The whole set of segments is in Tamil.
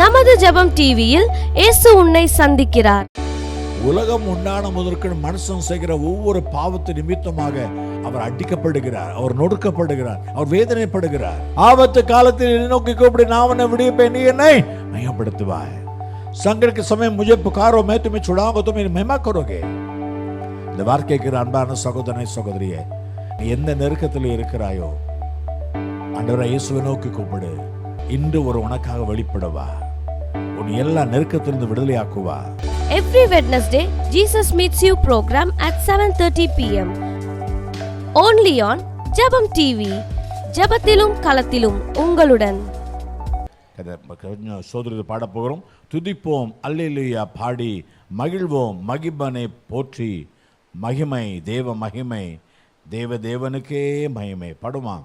நமது ஜெபம் டிவியில் இயேசு உன்னை சந்திக்கிறார். உலகம் உண்டான முதற்கு மனுஷன் செய்கிற ஒவ்வொரு பாவத்து நிமித்தமாக அவர் அடிக்கப்படுகிறார், அவர் நொடுக்கப்படுகிறார், அவர் வேதனைப்படுகிறார். ஆபத்து காலத்தில் நோக்கி கூப்பிடு, நான் உன்னை விடுவிப்பேன், நீ என்னை மையப்படுத்துவாய். संकट के समय मुझे पुकारो, मैं तुम्हें छुड़ाऊंगा, तुम मेरी महिमा करोगे. இந்த வார்த்தைக்கு அன்பான சகோதரனை சகோதரியே, நீ எந்த நெருக்கத்தில் இருக்கிறாயோ ஆண்டவரே இயேசுவை நோக்கி கூப்பிடு. இன்று ஒரு உனக்காக வெளிப்படுவா, உன் எல்லா நெருக்கத்திலிருந்து விடுதலையாக்குவா. Every Wednesday, Jesus Meets You program at 7:30 p.m. Only on ஜெபம் டிவி. ஜெபத்திலும் களத்திலும் உங்களுடன். கொஞ்சம் சோதரி பாட போகிறோம். துதிப்போம் அல்லேலூயா பாடி மகிழ்வோம் மகிபனை போற்றி, மகிமை தேவ மகிமை தேவ தேவனுக்கே மகிமை. பாடுமா?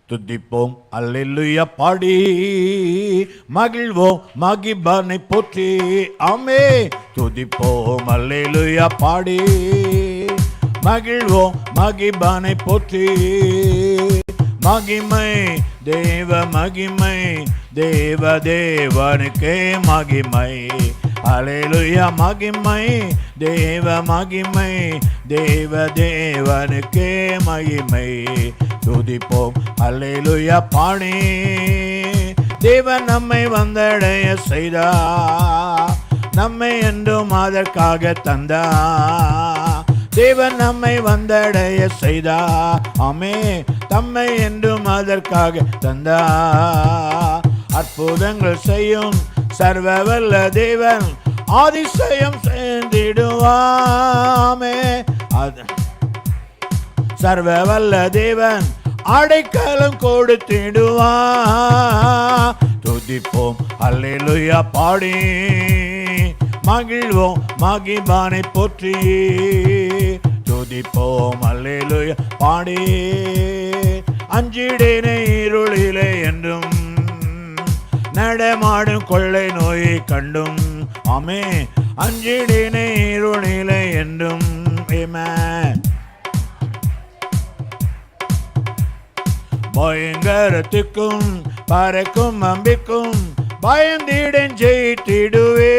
துதிப்போம் அல்லேலூயா பாடி மகிழ்வோம் மகிபனை போற்றி, ஆமே. துதிப்போம் அல்லேலூயா பாடி மகிழ்வோம் மகிபனை போற்றி, மகிமை தேவ மகிமை தேவ தேவனுக்கே மகிமை. அல்லேலூயா மகிமை தேவ மகிமை தேவ தேவனுக்கே மகிமை. துதிப்போம் அல்லேலூயா பாடி தேவன் நம்மை வந்தடைய செய்தா, நம்மை என்றும் அதற்காக தந்தா. தேவன் நம்மை வந்தடைய செய்தா, ஆமே. தம்மை என்றும் அதற்காக தந்தா. அற்புதங்கள் செய்யும் சர்வ வல்ல தேவன் அதிசயம் செய்திடுவாமே. சர்வ வல்ல தேவன் அடைக்கலம் கொடுத்திடுவா. துதிப்போம் அல்லேலூயா பாடி மகிழ்வோம் மகிபானை போற்றி, துதிப்போம் அல்லேலூயா பாடி அஞ்சிடேனே இருளிலே என்றும் நடமாடும் கொள்ளை நோயை கண்டும், ஆமே. அஞ்சிடேனே இருளிலே என்றும், ஆமென். பயங்கரத்துக்கும் பறக்கும் அம்பிக்கும் பயந்திடன் ஜெயித்திடுவே.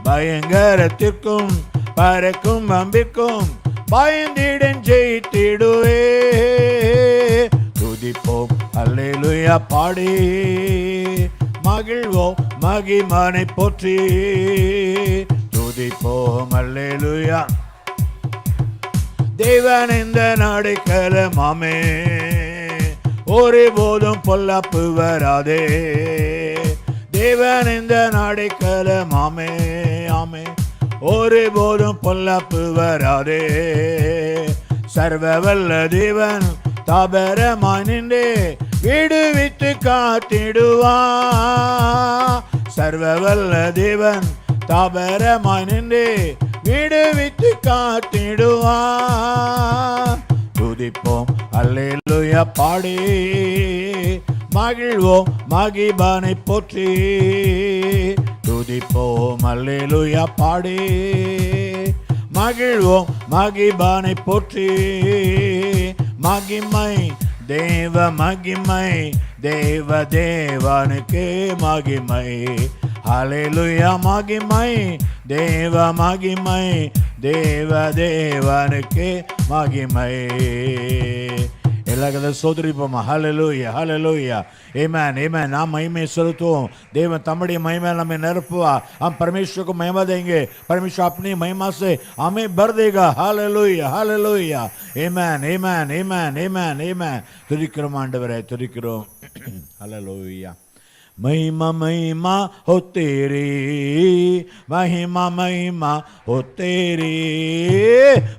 பயங்கரத்திற்கும் பறக்கும் அம்பிக்கும் பயந்திடன் ஜெயித்திடுவே. துதிப்போம் அல்லேலூயா பாடி மகிழ்வோம் மகிமனை போற்றி, துதிப்போம் அல்லேலூயா. தேவன் இந்த நாடைக்கலமாமே, ஒருபோதும் பொல்லாப்பு வராதே. தேவன் இந்த நாடைக்கலமாமே, ஆமே. ஒருபோதும் பொல்லாப்பு வராதே. சர்வ வல்ல தேவன் தாபரமாய் நின்று விடுவித்து காத்திடுவா. சர்வ வல்ல தேவன் தாபரமாய் நின்று விடுவித்து காத்திடுவா. துதிப்போம் அல்லேலூயா பாடி மகிழ்வோம் மகிபனை போற்றி, துதிப்போம் அல்லேலூயா பாடி மகிழ்வோம் மகிபனை போற்றி. மகிமை தேவ மகிமை தேவ தேவனுக்கே மகிமை. அல்லேலூயா மகிமை தேவ மகிமை தேவ தேவனுக்கே மகிமை. எல்லா சோதரிப்போமா? ஹல்லேலூயா ஹல்லேலூயா, ஆமென் ஆமென். நாம் महिमा செலுத்துவோம். தேவன் தம்முடைய महिमा हमें நிரப்புவா. हम परमेश्वर को महिमा देंगे, परमेश्वर अपनी महिमा से हमें भर देगा. ஹல்லேலூயா ஹல்லேலூயா, ஆமென் ஆமென் ஆமென் ஆமென் ஆமென். துதிக்கிறோம் ஆண்டவரே, துதிக்கிறோம். ஹல்லேலூயா. महिमा महिमा हो तेरी, महिमा महिमा हो तेरी,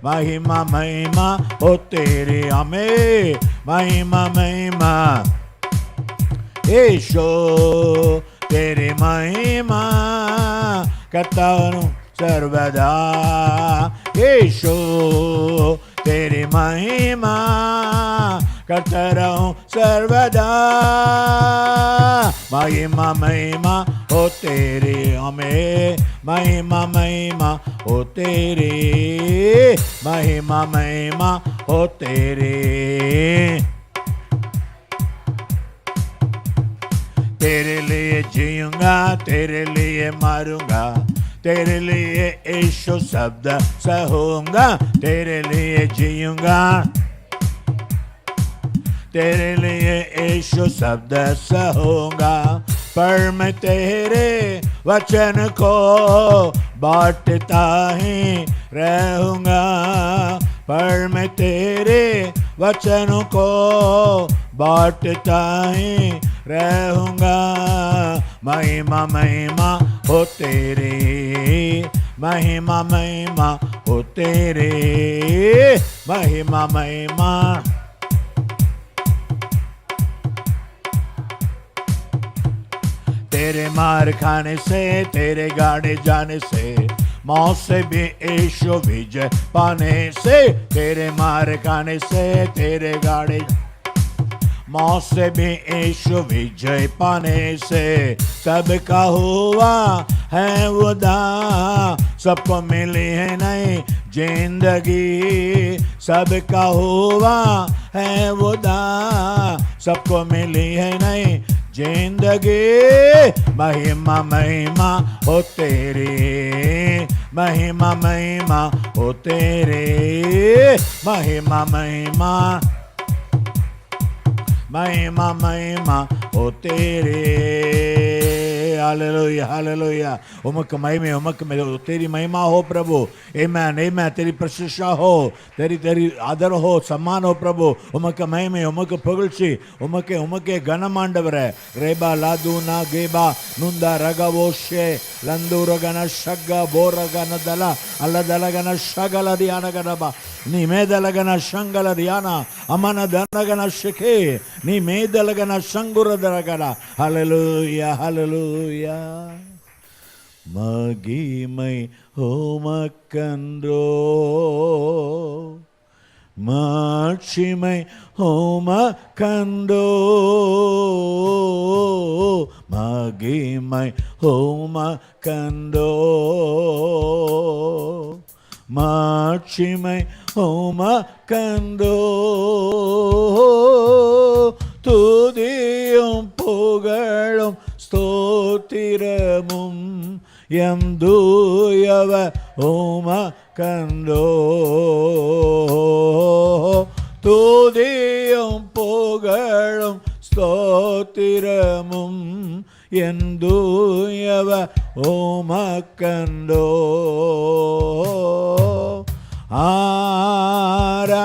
महिमा महिमा हो तेरी, हमें महिमा महिमा. यीशु तेरी महिमा करता हूँ सर्वदा. यीशु तेरी महिमा करता रहूं सर्वदा. महिमा महिमा हो तेरी, हमें महिमा महिमा हो तेरी, महिमा महिमा हो तेरी. तेरे लिए जीऊंगा, तेरे लिए मरूंगा, तेरे लिए यीशु शब्द सहूंगा, तेरे लिए जीऊंगा, तेरे लिए यीशु शब्द सहूंगा। पर मैं तेरे वचन को बांटता ही रहूंगा, पर मैं तेरे वचन को बांटता ही रहूंगा। महिमा महिमा हो तेरी, महिमा महिमा हो तेरी, महिमा महिमा। तेरे मार खाने से, तेरे गाड़े जाने से, मौत से भी यीशु विजय पाने से, तेरे मार खाने से, तेरे गाड़े मौत से भी यीशु विजय पाने से, सबका हुआ है वदा, सबको मिली है नई जिंदगी, सबका हुआ है वदा, सबको मिली है नई जिंदगी। महिमा महिमा हो तेरी, महिमा महिमा हो तेरी, महिमा महिमा, महिमा महिमा हो तेरे। Hallelujah hallelujah. उमक महिमा, उमक में तेरी महिमा हो प्रभु। आमेन आमेन। तेरी प्रशंसा हो, तेरी तेरी आदर हो, सम्मान हो प्रभु। उमक महिमे, उमक पुगழ்ச்சி, उमके उमके गणमांडवरे। रेबा लादूना गेबा नुंदा रगवोशे लंदूरगन शग्ग बोरगन दल अल्लदलगन शगल दियानगनबा नी मेदलगन शंगल दियाना अमन दनगन शिखे नी मेदलगन शंगुरदरगन। Hallelujah hallelujah. மகிமை உமக்கன்றோ, மாட்சிமை உமக்கன்றோ, மகிமை உமக்கன்றோ, மாட்சிமை உமக்கன்றோ, துதியும் புகழும் ஸ்தோத்திரமும் எம் தூயவ உமக்கன்றோ, துதியும் புகழும் ஸ்தோத்திரமும் என் தூயவ உமக்கன்றோ. ஆராதனை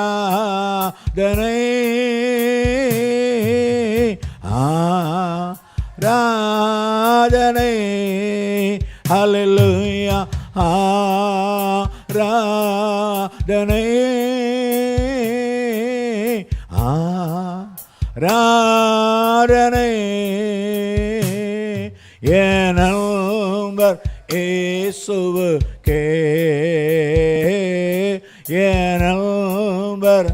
ஆராதனை ஹல்லேலூயா ஆராதனை ஆராதனை என் நண்பர் இயேசுவுக்கே, என் நண்பர்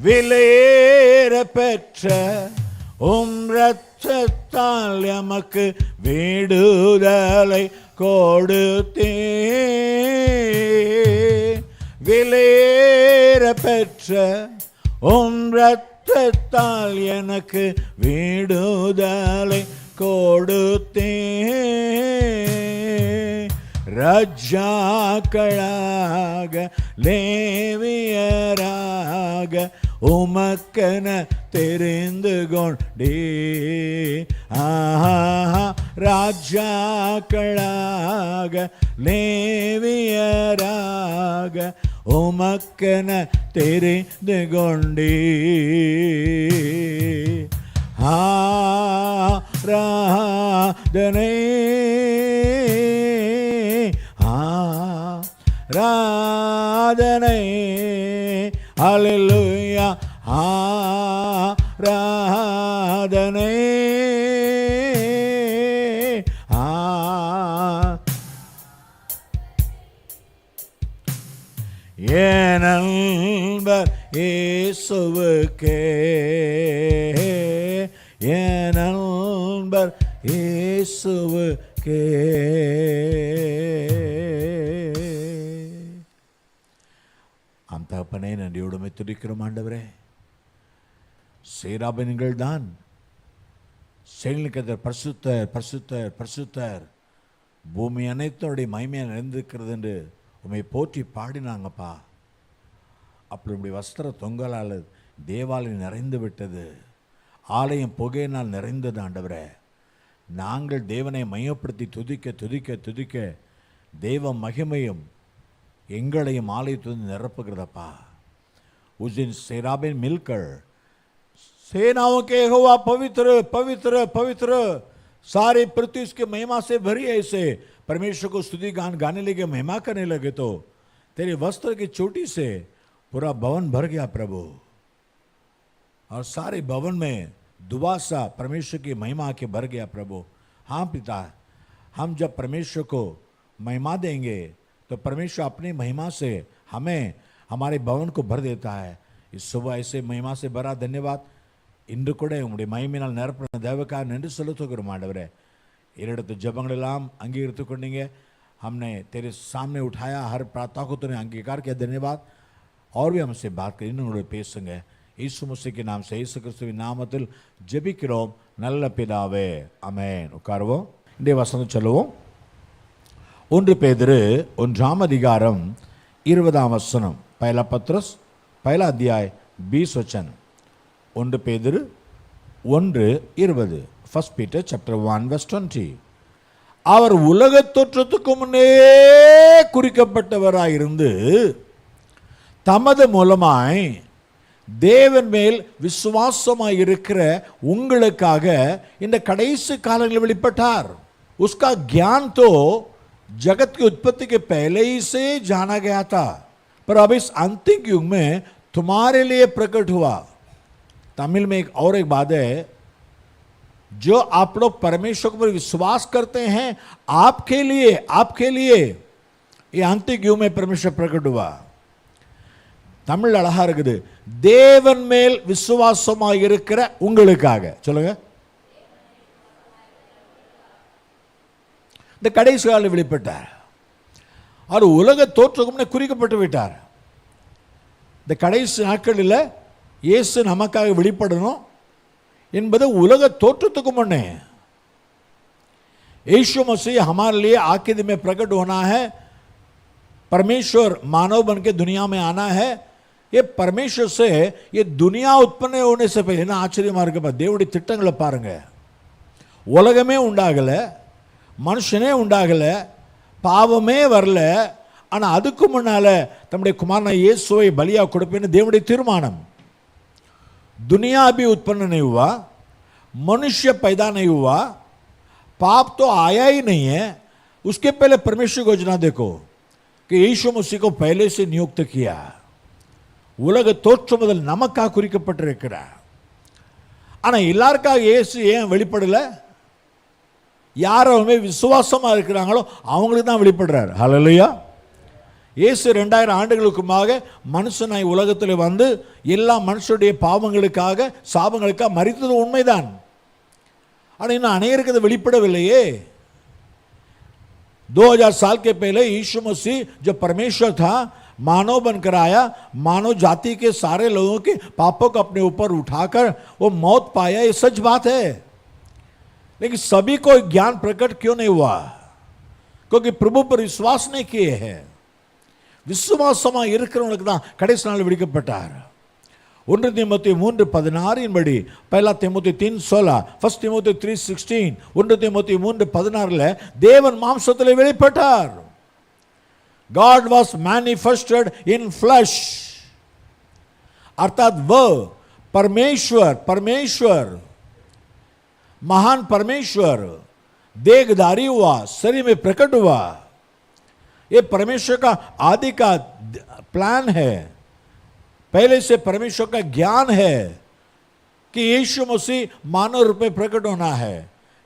விலையேற பெற்ற இரத்தத்தால் எமக்கு விடுதலை கொடுத்தே, விலையேற பெற்ற இரத்தத்தால் எனக்கு விடுதலை கொடுத்தே, ராஜாக்களாக லேவியராக உமக்கென தெரிந்து கொண்டே, ராஜாக்களாக லேவியராக உமக்கென தெரிந்து கொண்டே, ஆராதனை ஆராதனை ஹல்லேலூயா ஆராதனை என் நண்பர் இயேசுவுக்கே, என் நண்பர் இயேசுவுக்கே. தகப்பனே நன்றியோடு துதிக்கிறோம் ஆண்டவரே. சேராபீன்கள் தான் செயல்கள் பரிசுத்தர் பரிசுத்தர் பரிசுத்தர், பூமி அனைத்தோடைய மகிமையாக நிறைந்திருக்கிறது என்று உண்மை போற்றி பாடினாங்கப்பா. அப்படி உடைய வஸ்திர தொங்கலால் தேவாலயம் நிறைந்து விட்டது, ஆலயம் புகையினால் நிறைந்தது. ஆண்டவரே, நாங்கள் தேவனை மையப்படுத்தி துதிக்க துதிக்க துதிக்க தேவ மகிமையும் எங்களையும் ஆலயத்திலிருந்து நிரப்புகிறதப்பா. उस दिन सेराबीन मिलकर सेनाओं के यहोवा पवित्र पवित्र पवित्र, सारे पृथ्वी उसके महिमा से भरी है। ऐसे परमेश्वर को स्तुति गान गाने लगे, महिमा करने लगे, तो तेरे वस्त्र की चोटी से पूरा भवन भर गया प्रभु, और सारे भवन में दुआसा परमेश्वर की महिमा के भर गया प्रभु। हाँ पिता, हम जब परमेश्वर को महिमा देंगे तो परमेश्वर अपनी महिमा से हमें हमारे भवन को भर देता है। इस सुबह ऐसे महिमा से भरा धन्यवाद. இன்று கூட உங்களுடைய மகிமையினால் நிரப்பின தேவக்காக நன்றி செலுத்துகிறோம் ஆண்டவரே. இரண்டு ஜெபங்கள் எல்லாம் अंगीकृत கொண்டீங்க. हमने तेरे सामने उठाया, हर प्रार्थना को तूने अंगीकार किया, धन्यवाद. और भी हमसे बात करें, இன்னொரு பேசுங்க. यीशु मसीह के नाम से, यीशु கிறிஸ்துவின் நாமத்தில் ஜெபிக்கிறோம் நல்ல பிதாவே, ஆமென். உட்காருவோம். இந்த வசனம் சொல்லுவோம். 1 பேதுரு 1 அதிகாரம் 20 வசனம். पहला पत्रस पहला अध्याय 20 वचन. 1 பேதுரு 1:20. First Peter chapter 1 verse 20. அவர் உலக தோற்றத்துக்கு முன்னே குறிக்கப்பட்டவராயிருந்து தமது மூலமாய் தேவன் மேல் விசுவாசமாய் இருக்கிற உங்களுக்காக இந்த கடைசி காலங்களில் வெளிப்பட்டார். उसका ज्ञान तो जगत की उत्पत्ति के पहले ही से जाना गया था, पर अब इस अंतिम युग में तुम्हारे लिए प्रकट हुआ. तमिल में और एक बात है, जो आप लोग परमेश्वर पर विश्वास करते हैं, आपके लिए ये अंतिम युग में परमेश्वर प्रकट हुआ. தமிழ் அழகா இருக்குது. தேவன் மேல் விசுவாசமாக இருக்கிற உங்களுக்காக. சொல்லுங்க. இந்த கடைசி காலம் வெளிப்பட்டார். அவர் உலக தோற்றத்துக்கு குறிக்கப்பட்டு விட்டார். இந்த கடைசி நாட்களில் இயேசு நமக்காக வெளிப்படணும் என்பது உலக தோற்றத்துக்கு முன்னே. यीशु मसीह हमारे लिए आखिरी दिन में प्रकट होना है. परमेश्वर मानव बन के दुनिया में आना है. ये परमेश्वर से ये दुनिया उत्पन्न होने से पहले ना ஆச்சரியமா இருக்கு. தேவனுடைய திட்டங்களை பாருங்க. உலகமே உண்டாகல, மனுஷனே உண்டாகல, பாவமே வரல. ஆனால் அதுக்கு முன்னால தம்முடைய குமாரனை இயேசுவை பலியா கொடுப்பேன்னு தேவனுடைய தீர்மானம். दुनिया अभी उत्पन्न नहीं हुआ, मनुष्य पैदा नहीं हुआ, पाप तो आया ही नहीं है. उसके पहले परमेश्वर की योजना देखो कि यीशु मसीह को पहले से नियुक्त किया. உலக தோற்றம் முதல் நமக்காக குறிக்கப்பட்டிருக்கிறார். ஆனால் எல்லாருக்காக இயேசு ஏன் வெளிப்படல? யாருமே விசுவாசமா இருக்கிறாங்களோ அவங்களுக்கு தான் வெளிப்படுறார். ஹல்லேலூயா. இயேசு 2000 ஆண்டுகளுக்குமாக மனுஷனாய் உலகத்தில் வந்து எல்லா மனுஷனுடைய பாவங்களுக்காக சாபங்களுக்காக மரித்தது உண்மைதான். ஆனால் இன்னும் அநேகருக்கு அது வெளிப்படவில்லையே. 2000 साल के पहले यीशु मसीह जो परमेश्वर था, मानव बनकर आया, मानव जाति के सारे लोगों के पापों को अपने ऊपर उठाकर वो मौत पाया. ये सच बात है. लेकिन सभी को ज्ञान प्रकट क्यों नहीं हुआ? क्योंकि प्रभु पर विश्वास नहीं किए हैं. விசுவாசமா இருக்கிறவங்களுக்கு தான் கடைசி நாள் விடுவிக்கப்பட்டார். 1 தீமோத்தேயு 3:16 படி, पहला तीमुथियुस 3:16, 1 தீமோத்தேயு 3:16, 1 தீமோத்தேயு 3:16 தேவன் மாம்சத்திலே வெளிப்பட்டார். God was manifested in flesh. अर्थात वह परमेश्वर महान परमेश्वर देहधारी हुआ, शरीर में प्रकट हुआ. ये परमेश्वर का आदि का प्लान है. पहले से परमेश्वर का ज्ञान है कि यीशु मसीह मानव रूप में प्रकट होना है.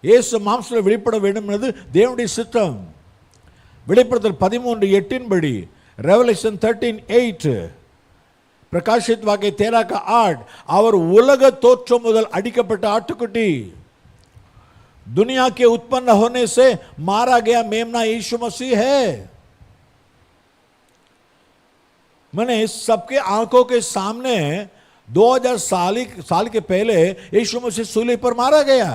இயேசு மாம்சத்தில் வெளிப்பட வேண்டும் என்பது தேவனுடைய சித்தம். வெளிப்படுத்தல் 13:8 படி, ரெவலேஷன் 13:8, பிரகாசித் வாக்கிய 13:8, அவர் உலக தோற்றம் முதல் அடிக்கப்பட்ட ஆட்டுக்குட்டி. दुनिया के उत्पन्न होने से मारा गया मेमना यीशु मसीह है. मैंने सबके आंखों के सामने 2000 साल के पहले यीशु मसीह सूली पर मारा गया.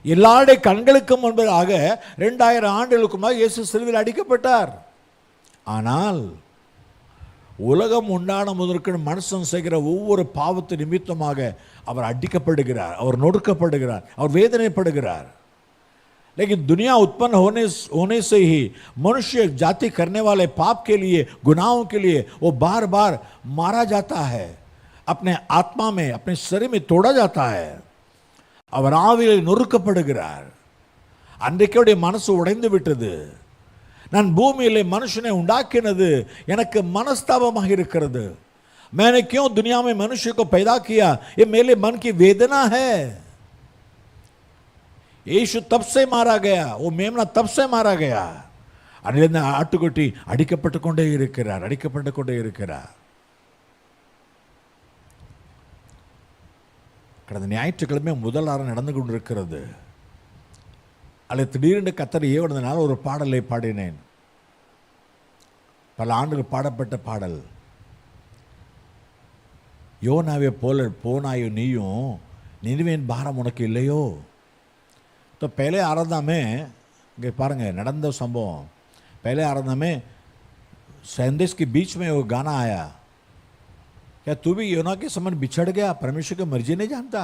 எல்லாருடைய கண்களுக்கு முன்பதாக 2000 ஆண்டுகளுக்கு முன்பாக இயேசு சிலுவையில் அடிக்கப்பட்டார். ஆனால் உலகம் உண்டான முதற்கு மனுஷன் செய்கிற ஒவ்வொரு பாவத்து நிமித்தமாக அவர் அடிக்கப்படுகிறார், அவர் நொறுக்கப்படுகிறார், அவர் வேதனைப்படுகிறார். लेकिन दुनिया उत्पन्न होने से ही मनुष्य जाति करने वाले पाप के लिए, गुनाहों के लिए वो बार बार मारा जाता है, अपने आत्मा में, अपने शरीर में तोड़ा जाता है. அவர் ஆவியில் நொறுக்கப்படுகிறார். அன்றைக்கோடைய மனசு உடைந்து விட்டது. நான் பூமியிலே மனுஷனை உண்டாக்கினது எனக்கு मनस्तापமாக இருக்கிறது. मैंने क्यों दुनिया में मनुष्य को पैदा किया, ये मेरे मन की वेदना है. यीशु तब से मारा गया, वो मेमना तब से मारा गया. அன்றிலிருந்து ஆட்டுக்குட்டி அடிக்கப்பட்டு கொண்டே இருக்கிறார், அடிக்கப்பட்டு கொண்டே இருக்கிறார். கடந்த ஞாயிற்றுக்கிழமை முதல் வாரம் நடந்து கொண்டிருக்கிறது. அதில் திடீரென்று கர்த்தர் ஏவனதுனால ஒரு பாடலை பாடினேன். பல ஆண்டுகள் பாடப்பட்ட பாடல். யோனாவே போல போனாயோ நீயும், நினிவேயின் பாரம் உனக்கு இல்லையோ. तो पहले आराधना में इங்கே பாருங்க நடந்த संभव. पहले आराधना में संदेश के बीच में वो गाना आया, क्या तू भी योना के समान बिछड़ गया, परमेश्वर की मर्जी नहीं जानता.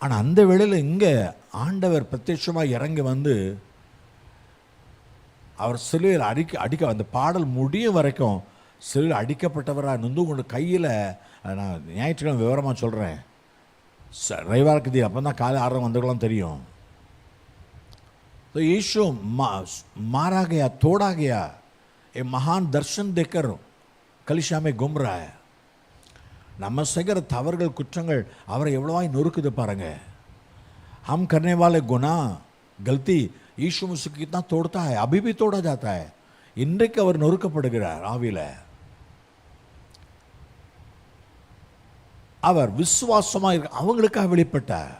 ஆனால் அந்த வேளையில் இங்கே ஆண்டவர் பிரத்யட்சமாக இறங்கி வந்து அவர் சிலுவையில் அடிக்க அந்த பாடல் முடியும் வரைக்கும் சிலுவையில் அடிக்கப்பட்டவராக நொந்து கொண்டு கையில், நான் ஞாயிற்றுக்கிழமை விவரமாக சொல்கிறேன், रविवार के दिन अपन काले 6 बजे தெரியும். तो यीशु मारा गया, तोड़ा गया. एक महान दर्शन देकर कलिशा में घूम रहा है. நம்ம செய்கிற தவறுகள் குற்றங்கள் அவரை எவ்வளவாய் நொறுக்குது பாருங்க. हम करने वाले गुनाह गलती यीशु मसीह कितना तोड़ता है, अभी भी तोड़ा जाता है. இன்றைக்கு அவர் நொறுக்கப்படுகிறார் ஆவியில. அவர் விசுவாசமாக அவங்களுக்காக வெளிப்பட்டார்.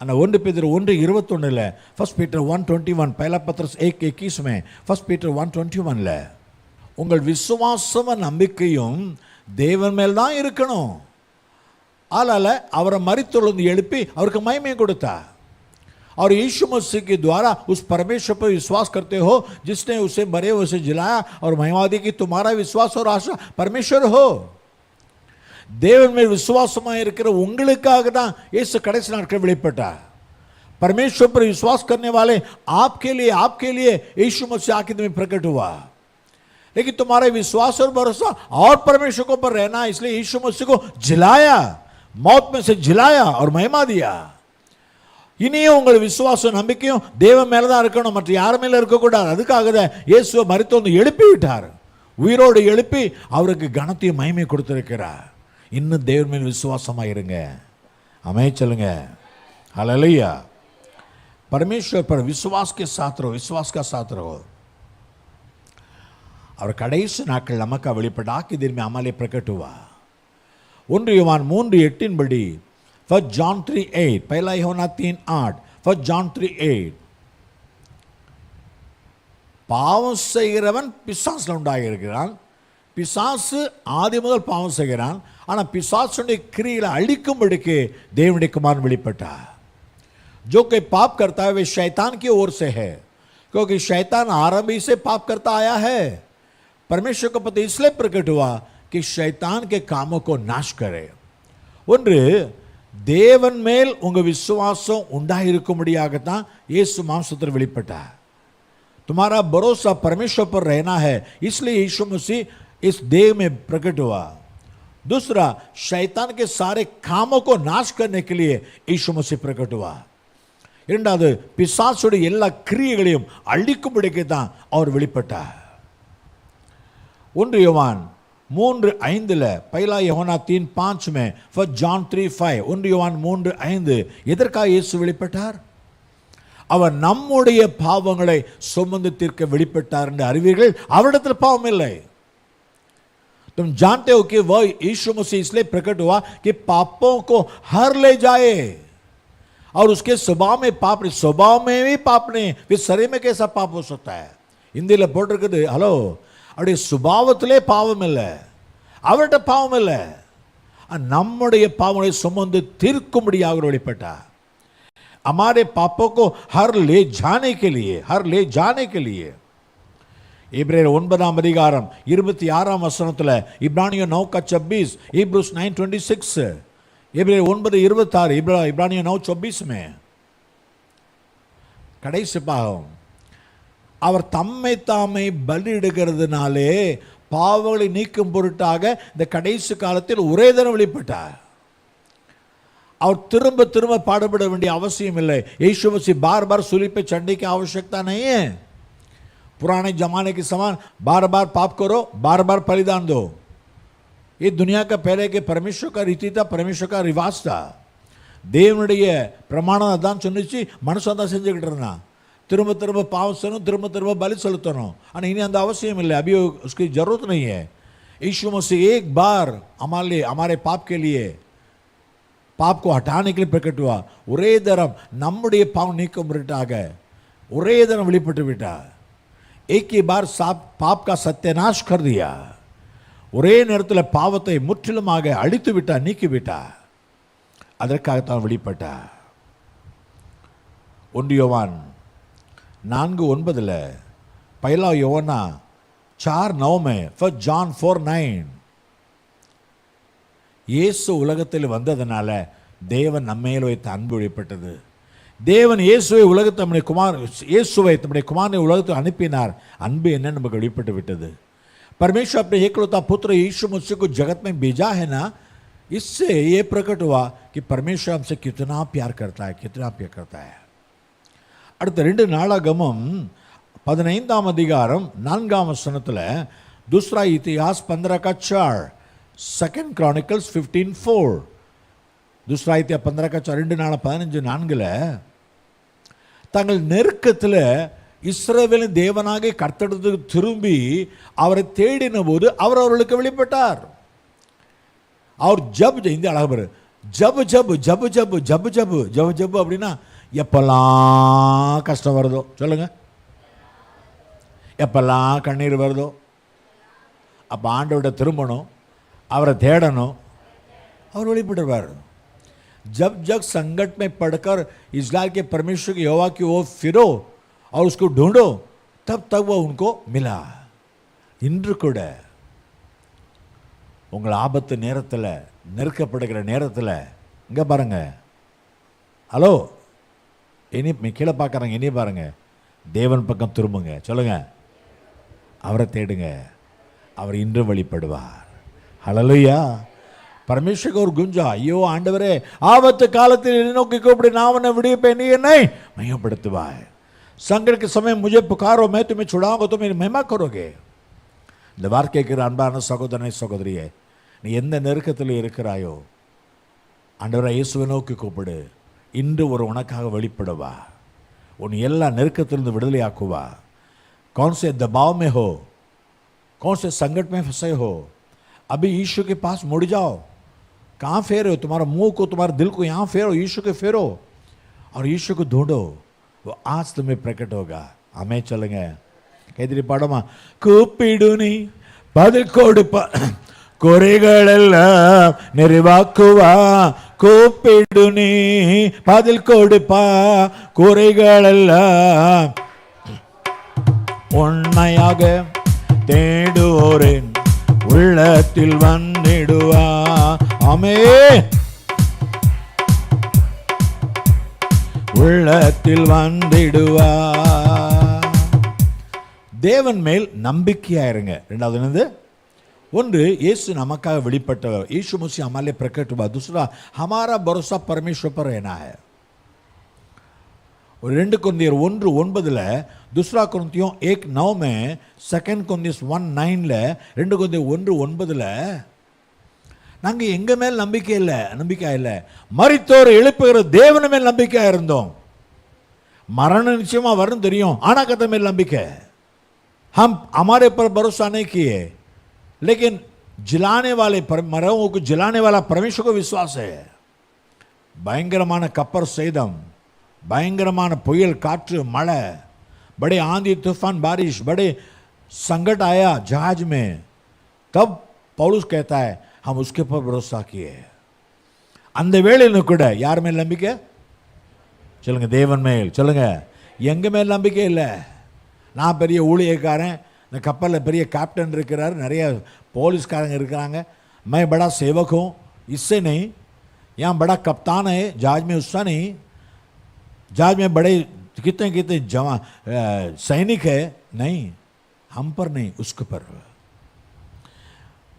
ஆனால் 1 பேதுரு 1:21 1 பீட்டர் 1:21 पहला पत्रस 1:21 में 1 பீட்டர் 1:21 உங்கள் விசுவாசமும் நம்பிக்கையும் தேவன் மேல் தான் இருக்கணும். ஆளால அவரை மரித்தொழுந்து எழுப்பி அவருக்கு மகிமை கொடுத்தார். और यीशु मसीह के द्वारा उस परमेश्वर पर विश्वास करते हो जिसने उसे मरे हुए से जिलाया और महिमा दी कि तुम्हारा विश्वास और आशा परमेश्वर हो. தேவன் மேல் விசுவாசமாக இருக்கிற உங்களுக்காக தான் இயேசு கடைசி நாட்கள் வெளிப்பட்டார். परमेश्वर पर विश्वास करने वाले आपके लिए यीशु मसीह आखिर में प्रकट हुआ. लेकिन तुम्हारे विश्वास और भरोसा और परमेश्वर को पर रहना, इसलिए यीशु मसीह को जिलाया, मौत में से जिलाया और महिमा दिया. இனியும் உங்கள் விசுவாசம் நம்பிக்கையும் தேவன் மேல தான் இருக்கணும், மற்ற யார் மேல இருக்கக்கூடாது. அதுக்காக தான் இயேசுவை மரித்தோந்து எழுப்பி விட்டார். உயிரோடு எழுப்பி அவருக்கு கனத்தையும் மகிமை கொடுத்திருக்கிறார். இன்னும் தேவன் மேல் விசுவாசமாக இருங்க. ஆமென் சொல்லுங்க. हालेलुया. परमेश्वर पर विश्वास के साथ रहो, विश्वास का साथ रहो. और கடைசி நாட்கள் நமக்கு வெளிப்பட்ட ஆக்கி दिन हमारे प्रकट हुआ. 1 யோவான் 3:8 படி 1 John 3:8 पहला யோவான் 3:8 1 John 3:8 பாவம் செய்கிறவன் பிசாசுல உண்டாகி இருக்கிறான். பிசாசு ஆதி முதல் பாவம் செய்கிறான். ஆனால் பிசாசுடைய கிரியைகளை அழிக்கும்படிக்கு தேவனுடைய குமாரன் வெளிப்பட்டார். जो कोई पाप करता है वे शैतान की ओर से है, क्योंकि शैतान आरंभ ही से पाप करता आया है. परमेश्वर का पति इसलिए प्रकट हुआ कि शैतान के कामों को नाश करे. ஒன்று தேவன் மேல் உங்க விசுவாசம் உண்டாயிருக்கும்படியாகத்தான் இயேசு மாம்சத்தில் வெளிப்பட்டார். तुम्हारा भरोसा परमेश्वर पर रहना है, इसलिए यीशु मसीह इस देह में प्रकट हुआ. दूसरा, शैतान के सारे कामों को नाश करने के लिए यीशु मसीह प्रकट हुआ. இரண்டாவது, பிசாசுடைய எல்லா கிரியைகளையும் அழிக்கும்படிக்கு தான் அவர் வெளிப்பட்டார். 1 யோவான் 3:5 पहला யோவான் 3:5 में 1 John 3:5 1 யோவான் 3:5 எதற்காக இயேசு வெளிப்பட்டார்? அவர் நம்முடைய பாவங்களை சுமந்து தீர்க்க வெளிப்பட்டார் என்று அறிவீர்கள். அவரிடத்தில் பாவம் இல்லை. तुम जानते हो कि वह यीशु मसीह इसलिए प्रकट हुआ कि पापों को हर ले जाए. और उसके स्वभाव में पाप नहीं, स्वभाव में भी पाप नहीं, फिर शरीर में कैसा पाप हो सकता है? हिंदी போட்டிருக்குது. ஹலோ, அவருடைய சுபாவத்திலே பாவம் இல்லை. அவர்கிட்ட பாவம் இல்லை, நம்முடைய பாவங்களை சுமந்து தீர்க்கும்படியாக அவர் வெளிப்பட்டார். हमारे पापों को हर ले जाने के लिए இப்ரேயர் 9ஆம் அதிகாரம் 26ஆம் வசனத்தில், இப்ரானியர் 9:26, Hebrews 9:26, இப்ரேயர் 9:26, இப்ரானியர் 9:24 में கடைசி பாகம், அவர் தம்மை தாமே பலியிடுகிறதுனாலே பாவங்களை நீக்கும் பொருட்டாக இந்த கடைசி காலத்தில் ஒரே தரம் வெளிப்பட்டார். और திரும்ப திரும்ப பாடுபட வேண்டிய அவசியம் இல்லை. यीशु मसीह बार बार सूली पे चढ़ने की आवश्यकता नहीं है. पुराने जमाने के समान बार बार पाप करो, बार बार बलिदान दो, ये दुनिया का पहले के परमेश्वर का रीति था, परमेश्वर का रिवाज था. தேவனுடைய பிரமாணம் அதான் சொன்னிச்சு, மனுஷன் தான் செஞ்சுக்கிட்டு இருந்தான். திரும்ப திரும்ப பாவம் செய்யணும், திரும்ப திரும்ப பலி செலுத்தணும். ஆனால் இனி அந்த அவசியம் இல்லை, अभी उसकी जरूरत नहीं है. यीशु मसीह एक बार हमारे पाप के लिए, पाप को हटाने के लिए प्रकट हुआ. ஒரே தரம் நம்முடைய பாவம் நீக்கும் பொருட்டாக ஒரே தரம் வெளிப்பட்டு விட்டார். एक ही बार पाप का सत्यानाश कर दिया. ஒரே நேரத்தில் பாவத்தை முற்றிலுமாக அழித்து விட்டார், நீக்கி விட்டார். அதற்காகத்தான் வெளிப்பட்டார். 1 யோவான் 4:9, पहला யோவானா 4:9 में, 1 John 4:9, இயேசு உலகத்தில் வந்ததனால தேவன் நம்மேல் வைத்த அன்பு வெளிப்பட்டது. தேவன் இயேசுவை தம்முடைய குமாரனை உலகத்துக்கு அனுப்பினார். அன்பு என்ன நமக்கு வெளிப்பட்டு விட்டது. परमेश्वर अपने एकलौता पुत्र यीशु मसीह को जगत में भेजा है ना, इससे ये प्रकट हुआ कि परमेश्वर हमसे कितना प्यार करता है. அடுத்த 2 நாளாகமம் 15ஆம் அதிகாரம் 4ஆம் வசனத்தில், दूसरा इतिहास 15:4, 2 Chronicles 15:4, दूसरा इतिहास 15:4, 2 நாள் 15:4, தங்கள் நெருக்கத்தில் இஸ்ரவேலின் தேவனாக கர்த்தருக்கு திரும்பி அவரை தேடின போது அவர் அவர்களுக்கு வெளிப்பட்டார். அவர் இந்த அழகு ஜப் அப்படின்னா எப்பெல்லாம் கஷ்டம் வருதோ சொல்லுங்க, எப்பெல்லாம் கண்ணீர் வருதோ அப்போ ஆண்டவர்கிட்ட திரும்பணும், அவரை தேடணும், அவர் வெளிப்பட்டுருவார். जब जब संकट में पड़कर इस्राएल के परमेश्वर के यहोवा की ओर फिरो और उसको ढूंढो, तब तक वो उनको मिला. இன்று கூட உங்கள் ஆபத்து நேரத்தில், நெருக்கப்படுகிற நேரத்தில், இங்கே பாருங்க, ஹலோ, இனி கீழே பார்க்குறாங்க, இனி பாருங்க, தேவன் பக்கம் திரும்புங்க, சொல்லுங்க, அவரை தேடுங்க, அவர் இன்று வெளிப்படுவார். ஹல்லேலூயா. परमेश्वर को और गुंजा, ஐயோ ஆண்டவரே, ஆபத்து காலத்தில் என்னை நோக்கி கூப்பிடு, நான் உன்னை விடுவிப்பேன், நீ என்னை மையப்படுத்துவாய். संकट के समय मुझे पुकारो, मैं तुम्हें छुड़ाऊंगा, तुम मेरी महिमा करोगे. இந்த வார்த்தைக்கு அன்பான சகோதரனை சகோதரியே, நீ எந்த நெருக்கத்தில் இருக்கிறாயோ, ஆண்டவரை இயேசுவை நோக்கி கூப்பிடு, இன்று ஒரு உனக்காக வெளிப்படுவா, உன் எல்லா நெருக்கத்திலிருந்து விடுதலை ஆக்குவா. कौन से दबाव में हो, कौन से संकट में फंसे हो, अभी यीशु के पास मुड़ जाओ. कहाँ फेरो, तुम्हारा मुंह को, तुम्हारे दिल को यहाँ फेरो, यीशु के फेरो और यीशु को ढूंढो, वो आज तुम्हें प्रकट होगा. हमें चलेंगे कैदरी पाड़ोमा, கூப்பிடுனி பதில் கொடுப்பா, குறைகளெல்லாம் நிறைவாக்குவா. கூப்பிடுனி பதில் கொடுப்பா, குறைகளெல்லாம் உண்மையாக தேடுவோரேன் உள்ளத்தில் வந்திடுவா. ஆமென். உள்ளத்தில் வந்திடுவா. தேவன் மேல் நம்பிக்கையா இருங்க. ரெண்டாவது என்னது? ஒன்று, இயேசு நமக்காக வெளிப்பட்டவர், यीशु मसीह हमारे लिए प्रकट हुआ. दूसरा, हमारा भरोसा परमेश्वर पर रहना है. और 2 कोरिन्थियर 1:9, दूसरा कोरिन्थियों 1:9 में, 2 कोरिन्थियर्स 1:9, 2 कोरिन्थियर 1:9, நாங்கள் எங்க மேல் நம்பிக்கை இல்லை, மரித்தோர் எழுப்புகிற தேவன் மேல் நம்பிக்கையா இருந்தோம். மரணம் நிச்சயமா வரும் தெரியும், ஆனா கத்த மேல் நம்பிக்கை. हम हमारे पर भरोसा नहीं किए, लेकिन जिलाने वाले मरों को जिलाने वाला परमेश्वर को विश्वास है. பயங்கரமான கப்பர் சேதம், பயங்கரமான புயல், காற்று, மழை, बड़े आंधी तूफान, बारिश, बड़े संकट आया जहाज में, तब पौलुस कहता है हम उसके ऊपर भरोसा किए. அந்த வேளையிலும் கூட யார் மேல் நம்பிக்கை? சொல்லுங்க, தேவன் மேல். சொல்லுங்க, எங்க மேல் நம்பிக்கை இல்லை. நான் பெரிய ஊழியக்காரன், இந்த கப்பலில் பெரிய கேப்டன் இருக்கிறார், நிறைய போலீஸ்காரங்க இருக்கிறாங்க, मैं बड़ा सेवक हूँ, इससे नहीं. यहाँ बड़ा कप्तान है जहाज में, उसका नहीं. जहाज में बड़े कितने कितने जवान सैनिक है, नहीं, हम पर नहीं, उसके पर.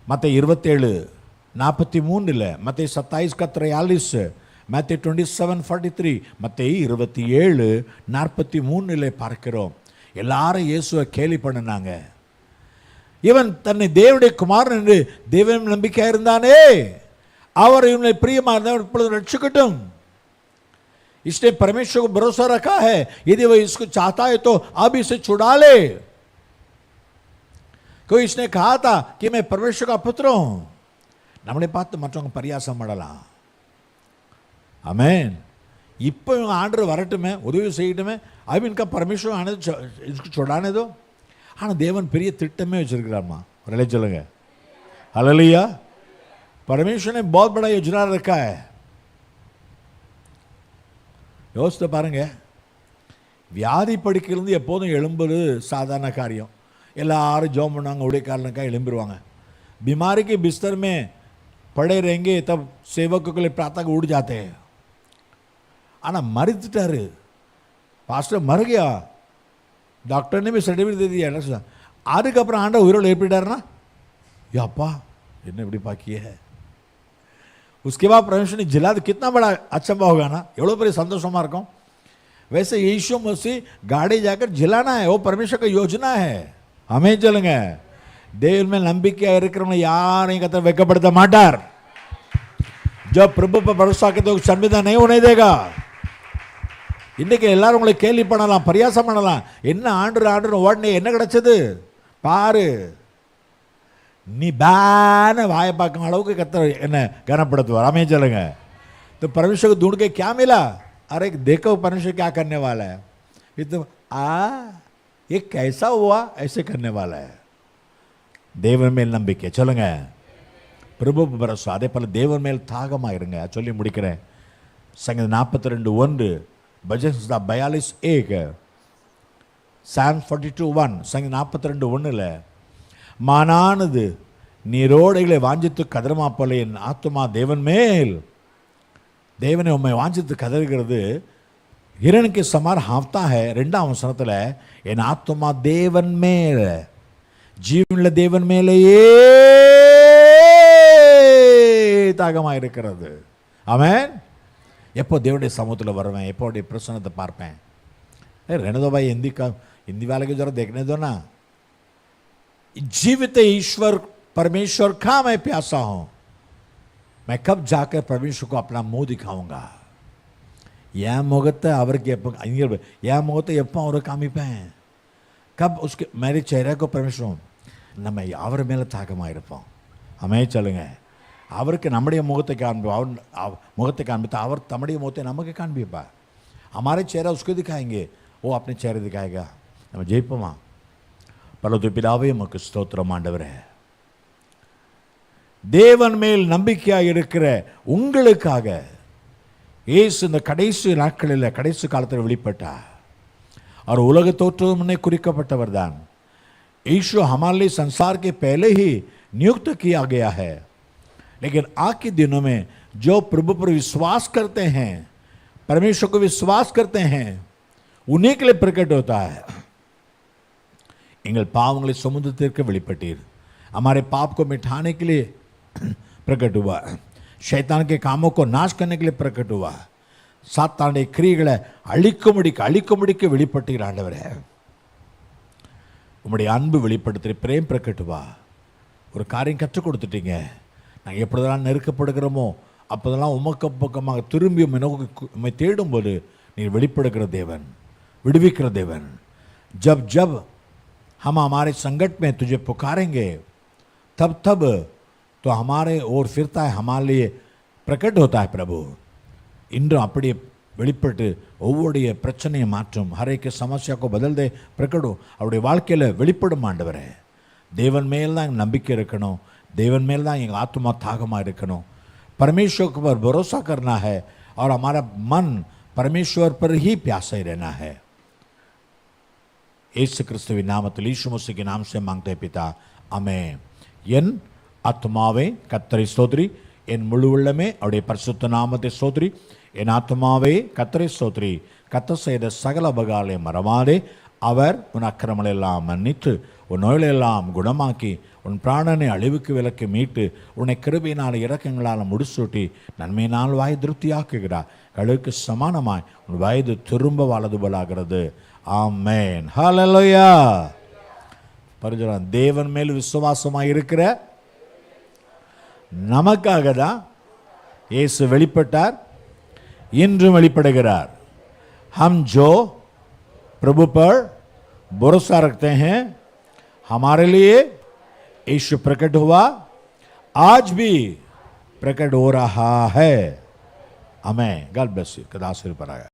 மத்தேயு 27:43, மத்தேயு 27:43, மத்தேயு 27:43, மத்தேயு 27:43 பார்க்கிறோம். எல்லாரும் இயேசுவை கேலி பண்ணினாங்க. இவன் தன்னை தேவனுடைய குமாரன் என்று தேவன் நம்பிக்கை இருந்தானே, அவர் இவனை பிரியமா இருந்தால் இப்பொழுது ரட்சிக்கட்டும். इसने परमेश्वर को भरोसा रखा है, यदि वह इसको चाहता है तो अब इसे छुड़ा ले. कोई इसने कहा था कि मैं परमेश्वर का पुत्र हूं. நம்மளை பார்த்து மற்றவங்க பரியாசம் பண்ணலாம். ஆமென். இப்போ இவங்க ஆண்டவர் வரட்டுமே, உதவி செய்யட்டுமே, अब इनका परमेश्वर आने इसको छुड़ाने दो. ஆனால் தேவன் பெரிய திட்டமே வச்சிருக்கிறார்மா. ஒரு சொல்லுங்க, हालेलुया. परमेश्वर ने बहुत बड़ा योजना रखा है. யோசித்து பாருங்க, வியாதி படுக்கையிலிருந்து எப்போதும் எழும்புறது சாதாரண காரியம். எல்லாரும் ஜோம் பண்ணுவாங்க, ஊழியக்காரனுக்காக எழும்பிடுவாங்க. बीमारी के बिस्तर में पड़े रहेंगे तब सेवकों के लिए प्रार्थना को उड़ जाते हैं. ஆனால் மறித்துட்டாரு, பாஸ்டர் மறு गया, डॉक्टर ने भी सर्टिफिकेट दे दिया. அதுக்கப்புறம் ஆண்டவர் உயிரோடு ஏற்பட்டாருன்னா, यापा என்ன இப்படி பாக்கிய है. उसके बाद परमेश्वर ने जिला, कितना बड़ा अचंबा होगा ना, एवढो பெரிய சந்தோஷமா இருக்கும். वैसे यीशु मसीह गाड़ी जाकर जिलाना है, वो परमेश्वर का योजना है. हमें चलेंगे, தேவன் மேல் நம்பிக்கை இருக்கிறவங்க யாரையும் கர்த்தர் வெட்கப்படுத்த மாட்டார். जब प्रभु पर भरोसा करते हो शर्मिंदा नहीं होने देगा. இன்னைக்கு எல்லாரும் உங்களை கேலி பண்ணலாம், பரியாசம் பண்ணலாம். என்ன ஆண்டு ஓடனே என்ன கிடைச்சது பாரு, நீ பேன வாயை பார்க்கும் அளவுக்கு கர்த்தர் என்ன கனப்படுத்துவார். हमें चलेंगे. तो परमेश्वर को ढूंढ के क्या मिला? अरे देखो परमेश्वर क्या करने वाला है. ये तो ये कैसा हुआ, ऐसे करने वाला है. தேவன் மேல் நம்பிக்கை. சொல்லுங்க, பிரபு பரசு. அதே போல தேவன் மேல் தாகமாக இருங்க. சொல்லி முடிக்கிறேன். சங்கீதம் 42:1, பஜன் 42:1, சாம் 42:1, சங்கீதம் 42:1, மானானது நீரோடைகளை வாஞ்சித்து கதறுமா போல என் ஆத்துமா தேவன் மேல். தேவனை உண்மை வாஞ்சித்து கதறுகிறது. हिरण समान हाँफता है. 2ஆம் வசனத்தில் என் ஆத்துமா தேவன் மேல், ஜீவனுள்ள தேவன் மேலேயே தாகமாக இருக்கிறது. ஆமென். எப்போ தேவனுடைய சமூகத்தில் வருவேன், எப்போ அவருடைய பிரசன்னத்தை பார்ப்பேன். रहने दो भाई, हिंदी वाले को जरा देखने दो ना. जीवित ईश्वर परमेश्वर का मैं प्यासा हूं. मैं कब जाकर परमेश्वर को अपना मुंह दिखाऊंगा. என் முகத்தை அவருக்கு எப்போ என் முகத்தை எப்போ அவருக்கு காமிப்பேன். கப் उसके मेरे चेहरे को परमेश्वर நம்ம அவர் மேலே தாகமாக இருப்போம். हमें चलेंगे. அவருக்கு நம்முடைய முகத்தை காண்போம், அவர் முகத்தை காண்பித்து அவர் தம்முடைய முகத்தை நமக்கு காண்பிப்பா. हमारे चेहरा उसको दिखाएंगे, वो अपने चेहरे दिखाएगा. நம்ம ஜெயிப்போமா? பரலோக பிதாவே உமக்கு ஸ்தோத்திரம் ஆண்டவரே. தேவன் மேல் நம்பிக்கையாக இருக்கிற உங்களுக்காக இயேசு இந்த கடைசி நாட்களில் கடைசி காலத்தில் வெளிப்பட்டார். और उलग तोत्र में குறிக்கப்பட்டவர் தான். यीशु हमारे लिए संसार के पहले ही नियुक्त किया गया है. लेकिन आज के दिनों में जो प्रभु पर विश्वास करते हैं, परमेश्वर को विश्वास करते हैं, उन्हीं के लिए प्रकट होता है. எங்கள் பாவங்களை சுமந்ததற்கு வெளிப்பட்டீர். हमारे पाप को मिटाने के लिए प्रकट हुआ. शैतान के कामों को नाश करने के लिए प्रकट हुआ. சாத்தானுடைய கிரியைகளை அழிக்கும்படிக்கு வெளிப்பட்டீர் ஆண்டவரே. உம்முடைய அன்பு வெளிப்படுத்துகிற பிரேம் பிரகட்டுவா. ஒரு காரியம் கற்றுக் கொடுத்துட்டீங்க. நாங்கள் எப்பொழுதெல்லாம் நெருக்கப்படுகிறோமோ அப்போதெல்லாம் உமக்கு பக்கமாக திரும்பி உம்மை தேடும்போது நீர் வெளிப்படுகிற தேவன், விடுவிக்கிற தேவன். जब जब हम हमारे संकट में तुझे पुकारेंगे तब तब तो हमारे ओर फिरता है, हमारे लिए प्रकट होता है प्रभु. இன்றும் அப்படியே வெளிப்பட்டு ஒவ்வொருடைய பிரச்சனையை மாற்றும். ஹரேக்கு சமஸ்யாக்கோ பதில் பிரகடும் அவருடைய வாழ்க்கையில் வெளிப்படும் ஆண்டவரே. தேவன் மேல் தான் நம்பிக்கை இருக்கணும். தேவன் மேல் தான் எங்கள் ஆத்மா தாகமாக இருக்கணும். परमेश्वर पर भरोसा करना है और हमारा मन परमेश्वर पर ही प्यासे रहना है. यीशु क्रिस्तुविன் நாமத்தில் यीशु मसीह के नाम से मांगते हैं पिता, आमेन. என் ஆத்மாவே கர்த்தரை ஸ்தோத்திரி, என் முழு உள்ளமே அவருடைய பரிசுத்த நாமத்தை ஸ்தோத்திரி. என் ஆத்மாவே கர்த்தரை ஸ்தோத்திரி, கர்த்தர் செய்த சகல உபகாரங்களை மறவாதே. அவர் உன் அக்கிரமங்களை எல்லாம் மன்னித்து உன் நோய்களை எல்லாம் குணமாக்கி உன் பிராணனை அழிவுக்கு விலக்கி மீட்டு உன்னை கிருபையினால் இரக்கங்களால் முடிசூட்டி நன்மையினால் வாய் திருப்தியாக்குகிறார். கழுவுக்கு சமானமாய் உன் வயது திரும்ப வலது போலாகிறது. ஆமென். ஹல்லேலூயா. பரிசுத்தம். தேவன் மேல் விசுவாசமாக இருக்கிற நமக்காக தான் இயேசு வெளிப்பட்டார், இன்றும் வெளிப்படுகிறார். हम जो प्रभु पर भरोसा रखते हैं, हमारे लिए यीशु प्रकट हुआ, आज भी प्रकट हो रहा है. आमेन. God bless you. खुदा आशीर्वाद पाएगा.